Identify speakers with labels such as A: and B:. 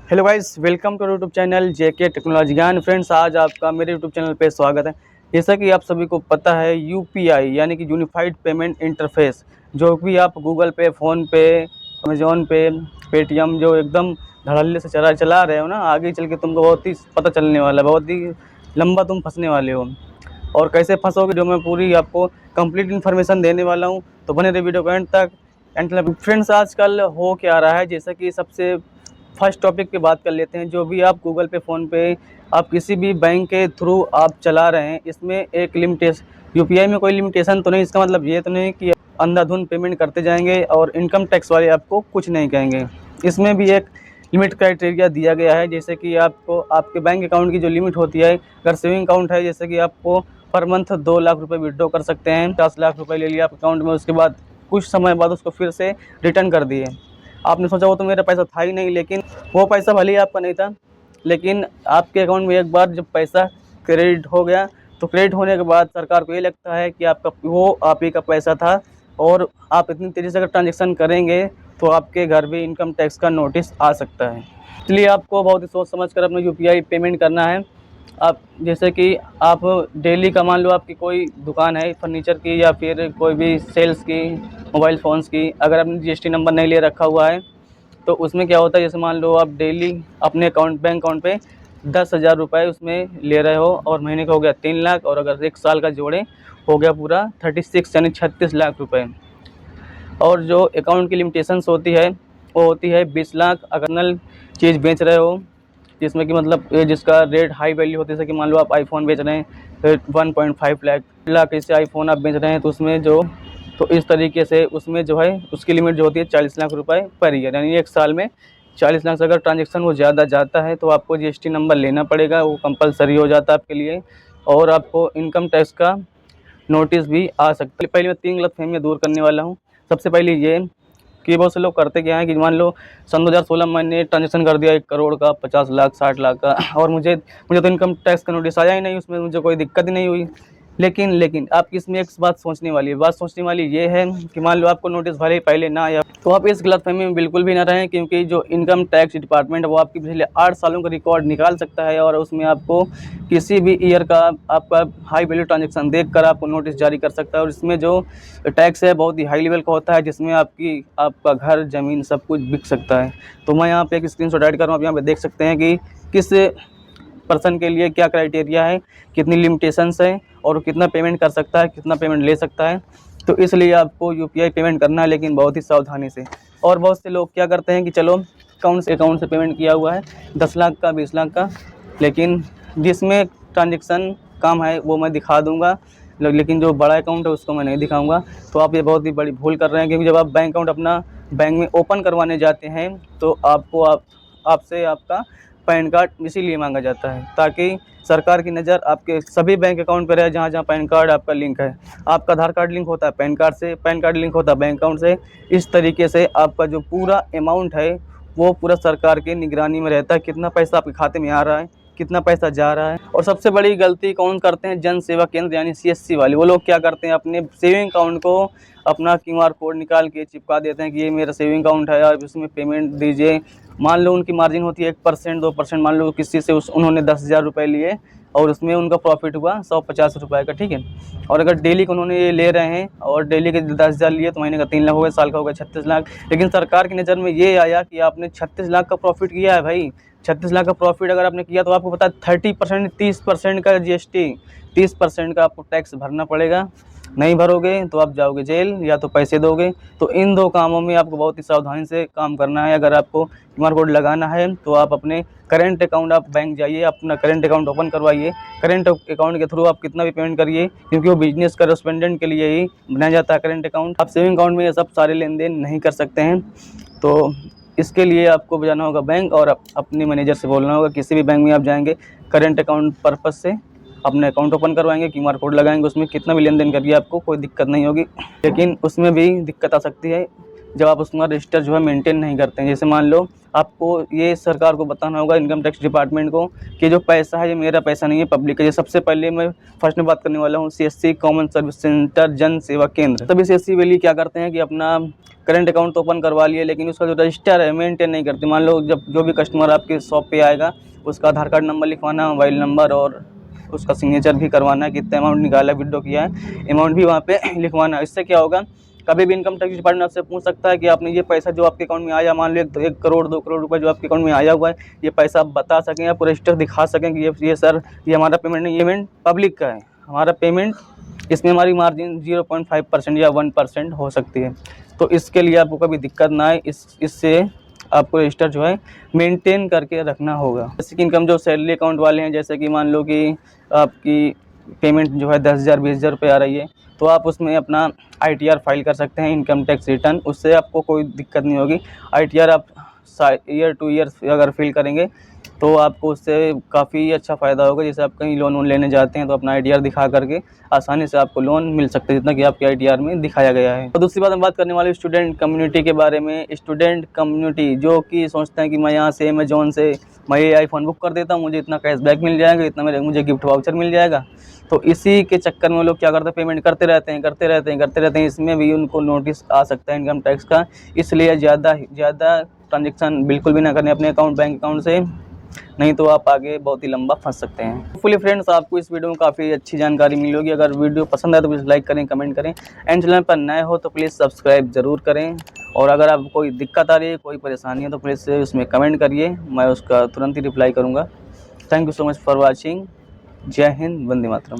A: Hello guys, welcome to YouTube channel JK technology Gyan. Friends, आज आपका मेरे यूट्यूब चैनल पे स्वागत है। जैसा कि आप सभी को पता है, यूपीआई यानी कि यूनिफाइड पेमेंट इंटरफेस, जो भी आप गूगल पे, फ़ोन पे, अमेज़ॉन पे, पेटीएम जो एकदम धड़ल्ले से चला रहे हो ना, आगे चल के तुमको बहुत ही पता चलने वाला है, बहुत ही लंबा तुम फंसने वाले हो। और कैसे फंसोगे, जो मैं पूरी आपको कंप्लीट इन्फॉर्मेशन देने वाला हूँ। तो बने रहे वीडियो को एंड तक। फ्रेंड्स, आजकल हो क्या रहा है, जैसा कि सबसे फर्स्ट टॉपिक पे बात कर लेते हैं। जो भी आप गूगल पे, फ़ोन पे, आप किसी भी बैंक के थ्रू आप चला रहे हैं, इसमें एक लिमिटेशन, यूपीआई में कोई लिमिटेशन तो नहीं। इसका मतलब ये तो नहीं कि अंधाधुंध पेमेंट करते जाएंगे और इनकम टैक्स वाले आपको कुछ नहीं कहेंगे। इसमें भी एक लिमिट क्राइटेरिया दिया गया है, जैसे कि आपको आपके बैंक अकाउंट की जो लिमिट होती है, अगर सेविंग अकाउंट है, जैसे कि आपको पर मंथ 2 लाख रुपये विड्रॉ कर सकते हैं। 50 लाख रुपये ले लिया आप अकाउंट में, उसके बाद कुछ समय बाद उसको फिर से रिटर्न कर दिए। आपने सोचा वो तो मेरा पैसा था ही नहीं, लेकिन वो पैसा भले ही आपका नहीं था, लेकिन आपके अकाउंट में एक बार जब पैसा क्रेडिट हो गया, तो क्रेडिट होने के बाद सरकार को ये लगता है कि आपका वो आप ही का पैसा था, और आप इतनी तेज़ी से अगर ट्रांजेक्शन करेंगे तो आपके घर भी इनकम टैक्स का नोटिस आ सकता है। इसलिए आपको बहुत ही सोच समझ कर अपना यूपीआई पेमेंट करना है। आप जैसे कि आप डेली का, मान लो आपकी कोई दुकान है फर्नीचर की या फिर कोई भी सेल्स की, मोबाइल फ़ोन्स की, अगर आपने जीएसटी नंबर नहीं ले रखा हुआ है, तो उसमें क्या होता है, जैसे मान लो आप डेली अपने बैंक अकाउंट पे 10,000 रुपये उसमें ले रहे हो, और महीने का हो गया 3 लाख, और अगर एक साल का जोड़े हो गया पूरा 36 यानी 36 लाख रुपए। और जो अकाउंट की लिमिटेशंस होती है वो होती है 20 लाख। अगर नल चीज़ बेच रहे हो, जिसमें कि मतलब ये जिसका रेट हाई वैल्यू होती है, जैसे कि मान लो आप आईफोन बेच रहे हैं, फिर 1.5 लाख इससे आईफोन आप बेच रहे हैं, तो उसमें जो, तो इस तरीके से उसमें जो है उसकी लिमिट जो होती है 40 लाख रुपए पर ईयर, यानी एक साल में 40 लाख से अगर ट्रांजेक्शन वो ज़्यादा जाता है तो आपको जीएसटी नंबर लेना पड़ेगा, वो कंपलसरी हो जाता है आपके लिए। और आपको इनकम टैक्स का नोटिस भी आ सकता है। पहले मैं 3 गलतफ़हमियाँ दूर करने वाला हूँ। सबसे पहले ये कि बहुत से लोग करते क्या हैं कि मान लो सन 2016 में मैंने ट्रांजेक्शन कर दिया 1 करोड़ का, 50 लाख, 60 लाख का, और मुझे मुझे तो इनकम टैक्स का नोटिस आया ही नहीं, उसमें मुझे कोई दिक्कत ही नहीं हुई। लेकिन आपकी इसमें एक बात सोचने वाली है। बात सोचने वाली ये है कि मान लो आपको नोटिस भले ही पहले ना आया, तो आप इस गलतफ़हमी में बिल्कुल भी ना रहें, क्योंकि जो इनकम टैक्स डिपार्टमेंट है वो आपके पिछले 8 सालों का रिकॉर्ड निकाल सकता है, और उसमें आपको किसी भी ईयर का आपका हाई वैल्यू ट्रांजेक्शन देखकर आपको नोटिस जारी कर सकता है। और इसमें जो टैक्स है बहुत ही हाई लेवल का होता है, जिसमें आपका घर, ज़मीन सब कुछ बिक सकता है। तो मैं यहाँ पे एक स्क्रीनशॉट ऐड कर रहा हूँ, आप यहाँ पे देख सकते हैं कि किस पर्सन के लिए क्या क्राइटेरिया है, कितनी लिमिटेशंस है, और कितना पेमेंट कर सकता है, कितना पेमेंट ले सकता है। तो इसलिए आपको यूपीआई पेमेंट करना है, लेकिन बहुत ही सावधानी से। और बहुत से लोग क्या करते हैं कि चलो अकाउंट से पेमेंट किया हुआ है 10 लाख का, 20 लाख का, लेकिन जिसमें ट्रांजेक्शन कम है वो मैं दिखा दूंगा, लेकिन जो बड़ा अकाउंट है उसको मैं नहीं दिखाऊंगा। तो आप ये बहुत ही बड़ी भूल कर रहे हैं, क्योंकि जब आप बैंक अकाउंट अपना बैंक में ओपन करवाने जाते हैं, तो आपसे आपका पैन कार्ड इसीलिए मांगा जाता है, ताकि सरकार की नज़र आपके सभी बैंक अकाउंट पर रहे, जहाँ जहाँ पैन कार्ड आपका लिंक है। आपका आधार कार्ड लिंक होता है पैन कार्ड से, पैन कार्ड लिंक होता है बैंक अकाउंट से। इस तरीके से आपका जो पूरा अमाउंट है वो पूरा सरकार की निगरानी में रहता है, कितना पैसा आपके खाते में आ रहा है, कितना पैसा जा रहा है। और सबसे बड़ी गलती कौन करते हैं, जन सेवा केंद्र यानी सीएससी वाले। वो लोग क्या करते हैं, अपने सेविंग अकाउंट को अपना क्यूआर कोड निकाल के चिपका देते हैं कि ये मेरा सेविंग अकाउंट है, आप इसमें पेमेंट दीजिए। मान लो उनकी मार्जिन होती है 1% 2%, मान लो किसी से उन्होंने 10,000 रुपये लिए, और उसमें उनका प्रॉफिट हुआ 150 रुपये का, ठीक है। और अगर डेली को उन्होंने ये ले रहे हैं, और डेली के 10,000 लिए, तो महीने का 3 लाख हो गया, साल का हो गया 36 लाख। लेकिन सरकार की नज़र में ये आया कि आपने 36 लाख का प्रॉफिट किया है भाई। 36 लाख का प्रॉफिट अगर आपने किया, तो आपको पता है 30% 30% का जीएसटी, 30% का आपको टैक्स भरना पड़ेगा। नहीं भरोगे तो आप जाओगे जेल, या तो पैसे दोगे। तो इन 2 कामों में आपको बहुत ही सावधानी से काम करना है। अगर आपको क्यूआर कोड लगाना है, तो आप अपने करेंट अकाउंट, आप बैंक जाइए, अपना करेंट अकाउंट ओपन करवाइए। करेंट अकाउंट के थ्रू आप कितना भी पेमेंट करिए, क्योंकि वो बिजनेस करेस्पोंडेंट के लिए ही बनाया जाता है करेंट अकाउंट। आप सेविंग अकाउंट में ये सब सारे लेन देन नहीं कर सकते हैं। तो इसके लिए आपको जाना होगा बैंक, और अपने मैनेजर से बोलना होगा। किसी भी बैंक में आप जाएंगे, करेंट अकाउंट पर्पज़ से अपने अकाउंट ओपन करवाएंगे, क्यूआर कोड लगाएंगे, उसमें कितना भी लेन देन करिए आपको कोई दिक्कत नहीं होगी। लेकिन उसमें भी दिक्कत आ सकती है, जब आप उसका रजिस्टर जो है मेंटेन नहीं करते हैं। जैसे मान लो आपको ये सरकार को बताना होगा, इनकम टैक्स डिपार्टमेंट को, कि जो पैसा है ये मेरा पैसा नहीं है, पब्लिक है। ये सबसे पहले मैं फर्स्ट में बात करने वाला हूँ CSC कॉमन सर्विस सेंटर जन सेवा केंद्र। तभी CSC वाली क्या करते हैं कि अपना करंट अकाउंट तो ओपन करवा लिए, लेकिन उसका जो रजिस्टर है मेंटेन नहीं करते। मान लो जब जो भी कस्टमर आपके शॉप पे आएगा, उसका आधार कार्ड नंबर लिखवाना, मोबाइल नंबर और उसका सिग्नेचर भी करवाना है, कितना अमाउंट निकाला, विड्रॉ किया है, अमाउंट भी वहाँ पे लिखवाना है। इससे क्या होगा, कभी भी इनकम टैक्स डिपार्टमेंट आपसे पूछ सकता है कि आपने ये पैसा जो आपके अकाउंट में आया, मान लो 1 करोड़ 2 करोड़ रुपए जो आपके अकाउंट में आया हुआ है, ये पैसा आप बता सकें, आपको रजिस्टर दिखा सकें कि ये सर ये हमारा पेमेंट नहीं, ये पेमेंट पब्लिक का है, हमारा पेमेंट इसमें हमारी मार्जिन 0.5% या 1% हो सकती है। तो इसके लिए आपको कभी दिक्कत ना आए, इससे आपको रजिस्टर जो है मेंटेन करके रखना होगा। जैसे कि इनकम जो सैलरी अकाउंट वाले हैं, जैसे कि मान लो कि आपकी पेमेंट जो है 10,000 20,000 रुपये आ रही है, तो आप उसमें अपना ITR फाइल कर सकते हैं, इनकम टैक्स रिटर्न। उससे आपको कोई दिक्कत नहीं होगी। ITR आप ईयर टू ईयर अगर फिल करेंगे तो आपको उससे काफ़ी अच्छा फ़ायदा होगा। जैसे आप कहीं लोन वोन लेने जाते हैं तो अपना ITR दिखा करके आसानी से आपको लोन मिल सकता है, जितना कि आपके ITR में दिखाया गया है। और दूसरी बात हम बात करने वाले स्टूडेंट कम्युनिटी के बारे में। स्टूडेंट कम्युनिटी जो कि सोचते हैं कि मैं यहाँ से अमेज़ॉन से मैं ये आईफोन बुक कर देता हूँ, मुझे इतना कैशबैक मिल जाएगा, इतना मुझे गिफ्ट वाउचर मिल जाएगा। तो इसी के चक्कर में लोग क्या करते हैं, पेमेंट करते रहते हैं। इसमें भी उनको नोटिस आ सकता है इनकम टैक्स का। इसलिए ज़्यादा ट्रांजेक्शन बिल्कुल भी ना करें अपने बैंक अकाउंट से, नहीं तो आप आगे बहुत ही लंबा फंस सकते हैं। होपफुली फ्रेंड्स आपको इस वीडियो में काफ़ी अच्छी जानकारी मिली होगी। अगर वीडियो पसंद आए तो प्लीज़ लाइक करें, कमेंट करें, एंड चैनल पर नए हो तो प्लीज़ सब्सक्राइब ज़रूर करें। और अगर आपको कोई दिक्कत आ रही है, कोई परेशानी है, तो प्लीज़ उसमें कमेंट करिए, मैं उसका तुरंत ही रिप्लाई करूँगा। Thank you so much for watching. जय हिंद, वंदे मातरम।